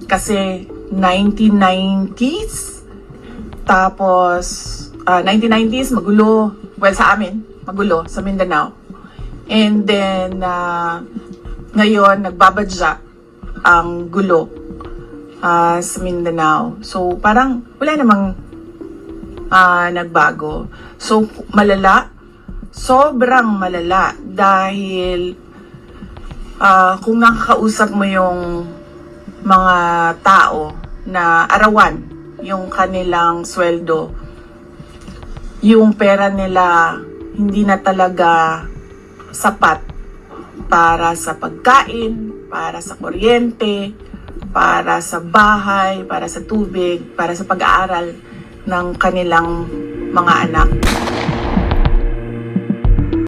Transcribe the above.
Kasi 1990s, tapos 1990s magulo, well sa amin, magulo sa Mindanao. And then ngayon nagbabadya ang gulo sa Mindanao. So parang wala namang nagbago. So malala, sobrang malala dahil kung nakakausap mo yung mga tao na arawan yung kanilang sweldo, yung pera nila hindi na talaga sapat para sa pagkain, para sa kuryente, para sa bahay, para sa tubig, para sa pag-aaral ng kanilang mga anak.